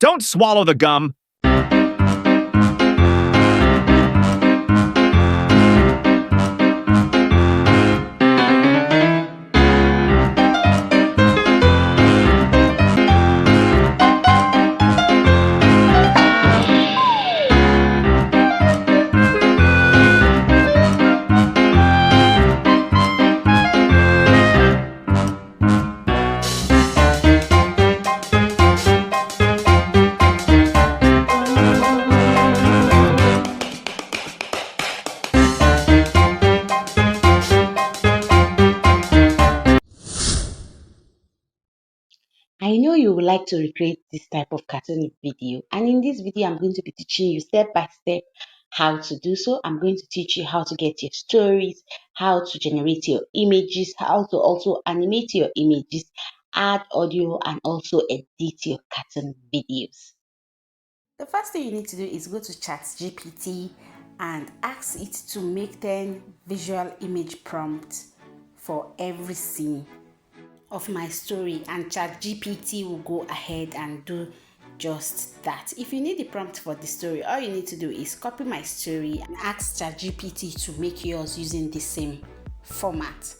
Don't swallow the gum. I know you would like to recreate this type of cartoon video, and in this video I'm going to be teaching you step by step how to do so. I'm going to teach you how to get your stories, how to generate your images, how to also animate your images, add audio, and also edit your cartoon videos. The first thing you need to do is go to ChatGPT and ask it to make 10 visual image prompts for every scene of my story, and ChatGPT will go ahead and do just that. If you need the prompt for the story, all you need to do is copy my story and ask ChatGPT to make yours using the same format.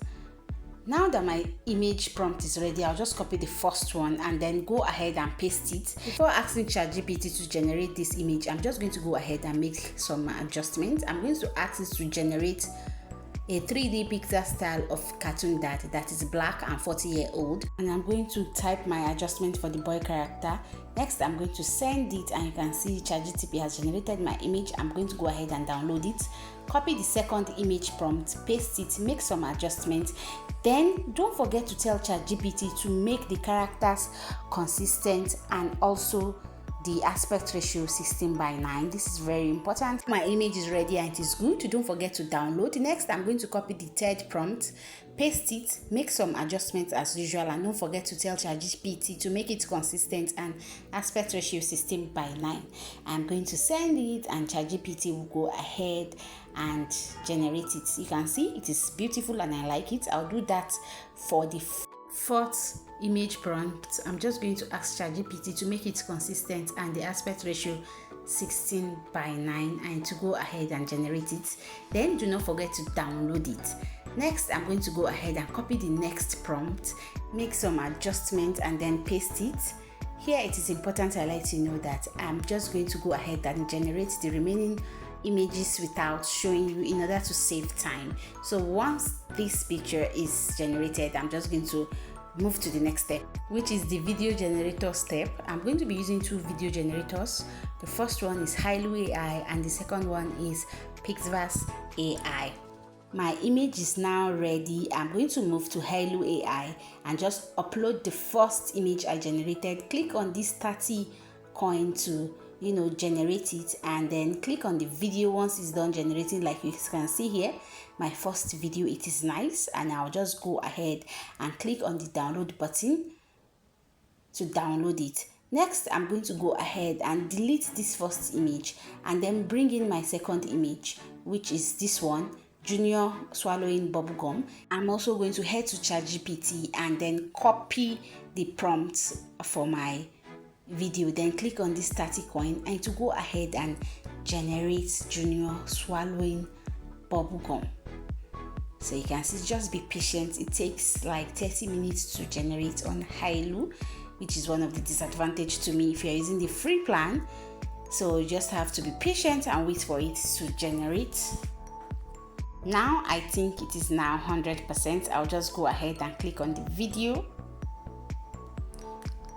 Now that my image prompt is ready, I'll just copy the first one and then go ahead and paste it. Before asking ChatGPT to generate this image, I'm just going to go ahead and make some adjustments. I'm going to ask it to generate a 3D picture style of cartoon that is black and 40-year-old, and I'm going to type my adjustment for the boy character. Next, I'm going to send it, and you can see ChatGPT has generated my image. I'm going to go ahead and download it, copy the second image prompt, paste it, make some adjustments. Then don't forget to tell ChatGPT to make the characters consistent and also the aspect ratio 16:9. This is very important. My image is ready and it is good. Don't forget to download. Next, I'm going to copy the third prompt, paste it, make some adjustments as usual, and don't forget to tell ChatGPT to make it consistent and aspect ratio 16:9. I'm going to send it and ChatGPT will go ahead and generate it. You can see it is beautiful and I like it. I'll do that for the fourth image prompt. I'm just going to ask ChatGPT to make it consistent and the aspect ratio 16:9 and to go ahead and generate it. Then do not forget to download it. Next, I'm going to go ahead and copy the next prompt, make some adjustments and then paste it. Here it is important I let you know that I'm just going to go ahead and generate the remaining images without showing you in order to save time. So once this picture is generated, I'm just going to move to the next step, which is the video generator step. I'm going to be using two video generators. The first one is Hailu AI and the second one is Pixverse AI. My image is now ready. I'm going to move to Hailu AI and just upload the first image I generated. Click on this 30 coin to generate it, and then click on the video once it's done generating. Like you can see here, my first video, it is nice, and I'll just go ahead and click on the download button to download it. Next, I'm going to go ahead and delete this first image and then bring in my second image, which is this one, Junior swallowing bubblegum. I'm also going to head to ChatGPT and then copy the prompts for my video, then click on this 30 coin and to go ahead and generate Junior swallowing bubblegum. So you can see, just be patient. It takes like 30 minutes to generate on Hailu, which is one of the disadvantages to me if you're using the free plan. So you just have to be patient and wait for it to generate. Now I think it is now 100%. I'll just go ahead and click on the video,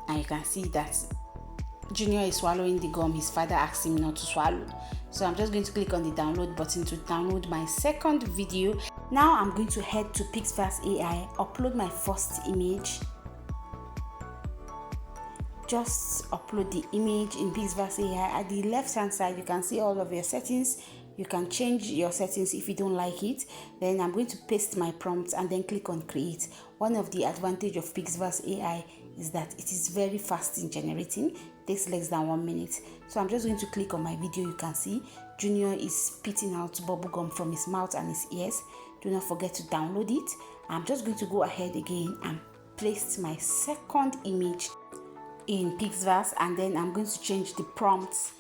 and you can see that Junior is swallowing the gum his father asked him not to swallow. So I'm just going to click on the download button to download my second video. Now I'm going to head to Pixverse AI, upload my first image. Just upload the image in Pixverse AI. At the left hand side, you can see all of your settings. You can change your settings if you don't like it. Then I'm going to paste my prompts and then click on create. One of the advantages of Pixverse AI is that it is very fast in generating. It takes less than 1 minute. So I'm just going to click on my video. You can see Junior is spitting out bubblegum from his mouth and his ears. Do not forget to download it. I'm just going to go ahead again and place my second image. in Pixverse, and then I'm going to change the prompts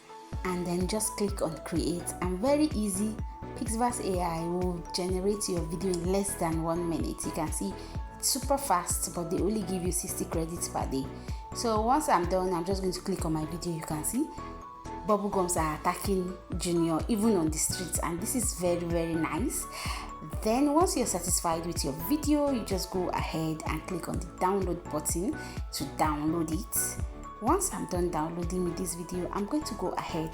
and then just click on create, and very easy. Pixverse AI will generate your video in less than 1 minute. You can see it's super fast, but they only give you 60 credits per day. So once I'm done, I'm just going to click on my video. You can see bubblegums are attacking Junior even on the streets, and this is very nice. Then once you're satisfied with your video, you just go ahead and click on the download button to download it. Once I'm done downloading this video, I'm going to go ahead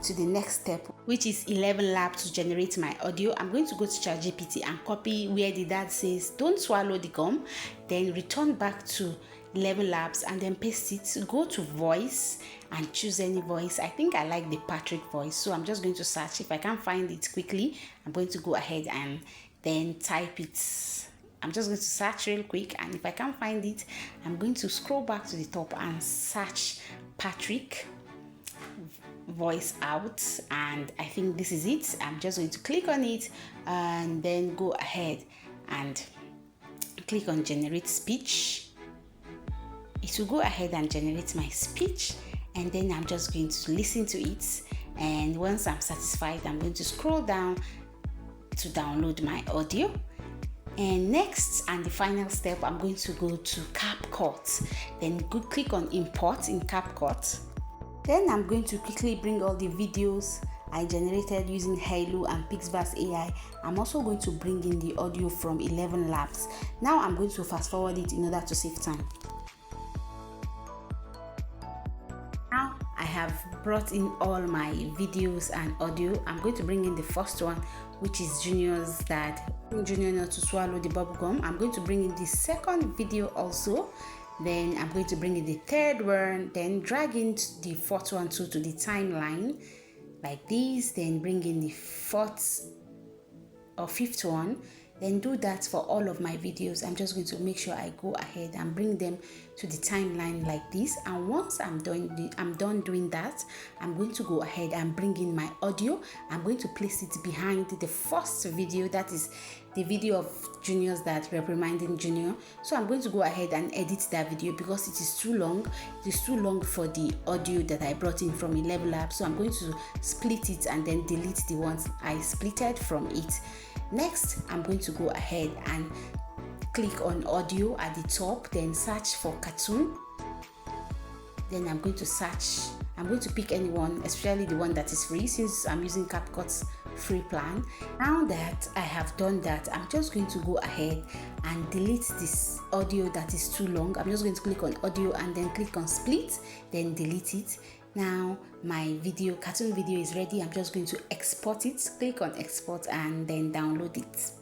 to the next step, which is 11 Labs to generate my audio. I'm going to go to ChatGPT and copy where the dad says don't swallow the gum, then return back to 11 Labs and then paste it. Go to voice and choose any voice. I think I like the Patrick voice, so I'm just going to search. If I can't find it quickly, I'm going to go ahead and then type it. I'm just going to search real quick, and if I can't find it, I'm going to scroll back to the top and search Patrick voice out, and I think this is it. I'm just going to click on it and then go ahead and click on generate speech. It will go ahead and generate my speech, and then I'm just going to listen to it, and once I'm satisfied, I'm going to scroll down to download my audio. And next, and the final step, I'm going to go to CapCut. Then go click on import in CapCut. Then I'm going to quickly bring all the videos I generated using Halo and Pixverse AI. I'm also going to bring in the audio from 11 Labs. Now I'm going to fast forward it in order to save time. Now I have brought in all my videos and audio. I'm going to bring in the first one, which is Junior's dad, Junior not to swallow the bubblegum. I'm going to bring in the second video also. Then I'm going to bring in the third one, then drag in the fourth one too to the timeline like this, then bring in the fourth or fifth one. Then do that for all of my videos. I'm just going to make sure I go ahead and bring them to the timeline like this. And once I'm done doing that, I'm going to go ahead and bring in my audio. I'm going to place it behind the first video, that is the video of Junior's dad reprimanding Junior. So I'm going to go ahead and edit that video because it is too long. It is too long for the audio that I brought in from 11 Labs. So I'm going to split it and then delete the ones I splitted from it. Next, I'm going to go ahead and click on audio at the top, then search for cartoon. Then I'm going to pick anyone, especially the one that is free, since I'm using CapCut's free plan. Now that I have done that, I'm just going to go ahead and delete this audio that is too long. I'm just going to click on audio and then click on split, then delete it. Now my cartoon video is ready. I'm just going to export it. Click on export and then download it.